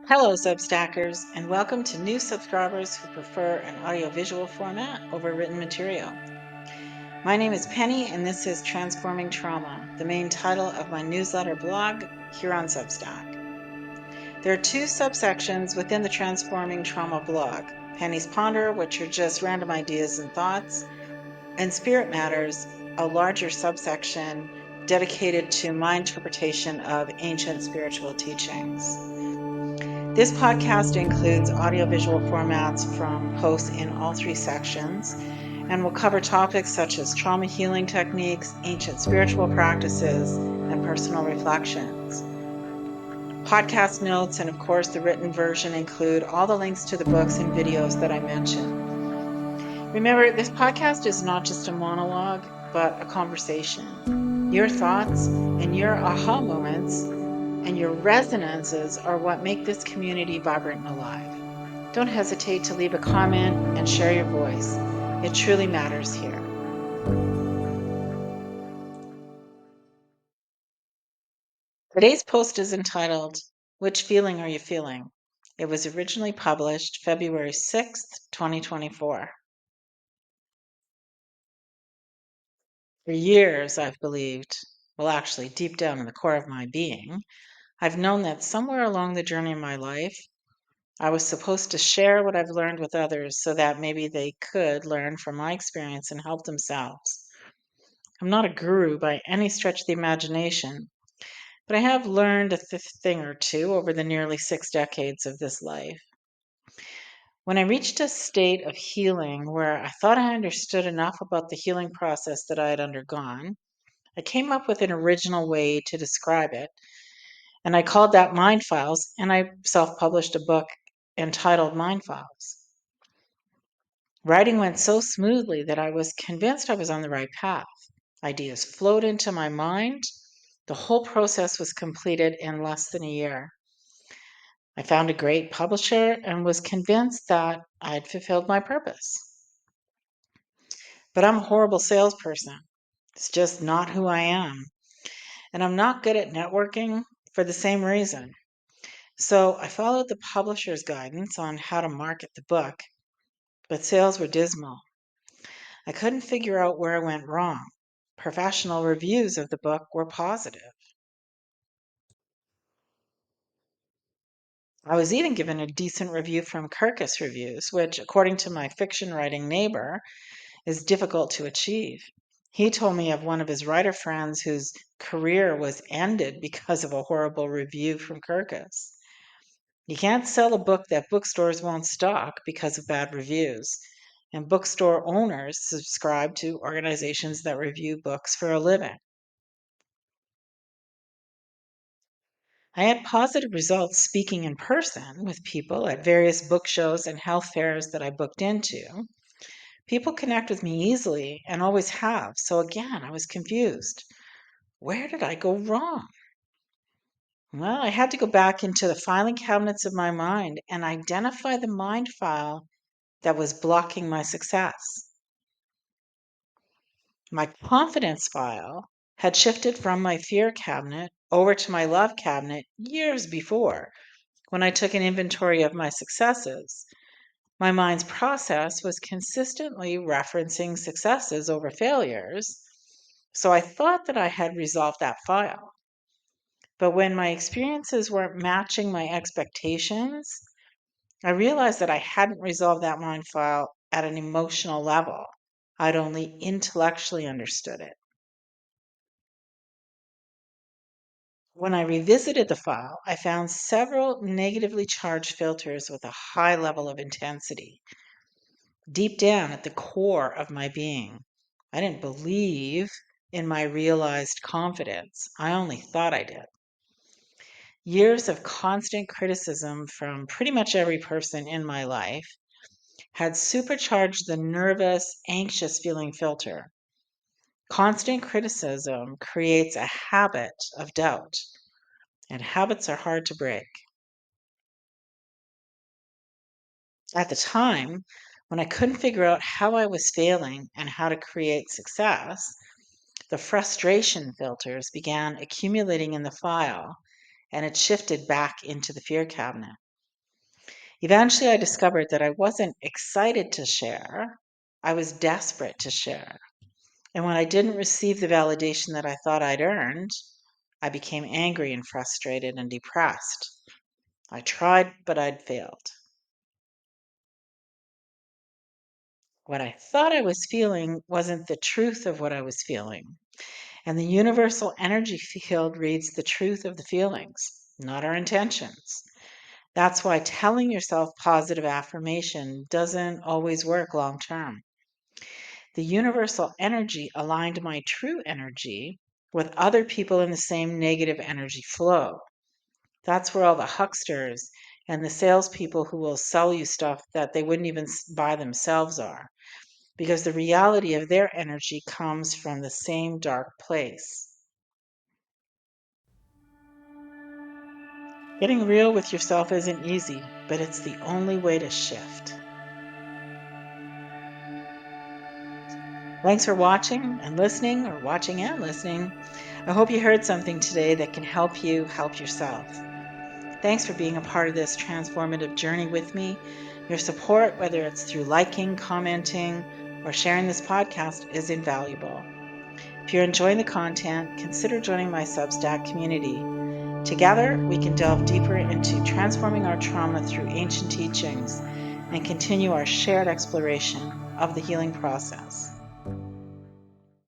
Hello, Substackers, and welcome to new subscribers who prefer an audiovisual format over written material. My name is Penny, and this is Transforming Trauma, the main title of my newsletter blog here on Substack. There are two subsections within the Transforming Trauma blog: Penny's Ponder, which are just random ideas and thoughts, and Spirit Matters, a larger subsection dedicated to my interpretation of ancient spiritual teachings. This podcast includes audiovisual formats from posts in all three sections and will cover topics such as trauma healing techniques, ancient spiritual practices, and personal reflections. Podcast notes and, of course, the written version include all the links to the books and videos that I mentioned. Remember, this podcast is not just a monologue, but a conversation. Your thoughts and your aha moments and your resonances are what make this community vibrant and alive. Don't hesitate to leave a comment and share your voice. It truly matters here. Today's post is entitled, "Which Feeling Are You Feeling?" It was originally published February 6th, 2024. For years, I've believed, well, actually, deep down in the core of my being, I've known that somewhere along the journey of my life, I was supposed to share what I've learned with others so that maybe they could learn from my experience and help themselves. I'm not a guru by any stretch of the imagination, but I have learned a thing or two over the nearly 6 decades of this life. When I reached a state of healing where I thought I understood enough about the healing process that I had undergone, I came up with an original way to describe it, and I called that Mind Files, and I self published a book entitled Mind Files. Writing went so smoothly that I was convinced I was on the right path. Ideas flowed into my mind. The whole process was completed in less than a year. I found a great publisher and was convinced that I'd fulfilled my purpose. But I'm a horrible salesperson. It's just not who I am. And I'm not good at networking for the same reason. So I followed the publisher's guidance on how to market the book, but sales were dismal. I couldn't figure out where I went wrong. Professional reviews of the book were positive. I was even given a decent review from Kirkus Reviews, which, according to my fiction writing neighbor, is difficult to achieve. He told me of one of his writer friends whose career was ended because of a horrible review from Kirkus. You can't sell a book that bookstores won't stock because of bad reviews, and bookstore owners subscribe to organizations that review books for a living. I had positive results speaking in person with people at various book shows and health fairs that I booked into. People connect with me easily and always have, so again, I was confused. Where did I go wrong? Well, I had to go back into the filing cabinets of my mind and identify the mind file that was blocking my success. My confidence file had shifted from my fear cabinet over to my love cabinet years before when I took an inventory of my successes. My mind's process was consistently referencing successes over failures, so I thought that I had resolved that file. But when my experiences weren't matching my expectations, I realized that I hadn't resolved that mind file at an emotional level. I'd only intellectually understood it. When I revisited the file, I found several negatively charged filters with a high level of intensity. Deep down at the core of my being, I didn't believe in my realized confidence. I only thought I did. Years of constant criticism from pretty much every person in my life had supercharged the nervous, anxious feeling filter. Constant criticism creates a habit of doubt, and habits are hard to break. At the time, when I couldn't figure out how I was failing and how to create success, the frustration filters began accumulating in the file and it shifted back into the fear cabinet. Eventually, I discovered that I wasn't excited to share, I was desperate to share. And when I didn't receive the validation that I thought I'd earned, I became angry and frustrated and depressed. I tried, but I'd failed. What I thought I was feeling wasn't the truth of what I was feeling. And the universal energy field reads the truth of the feelings, not our intentions. That's why telling yourself positive affirmation doesn't always work long term. The universal energy aligned my true energy with other people in the same negative energy flow. That's where all the hucksters and the salespeople who will sell you stuff that they wouldn't even buy themselves are, because the reality of their energy comes from the same dark place. Getting real with yourself isn't easy, but it's the only way to shift. Thanks for watching and listening, or watching and listening. I hope you heard something today that can help you help yourself. Thanks for being a part of this transformative journey with me. Your support, whether it's through liking, commenting, or sharing this podcast, is invaluable. If you're enjoying the content, consider joining my Substack community. Together, we can delve deeper into transforming our trauma through ancient teachings and continue our shared exploration of the healing process.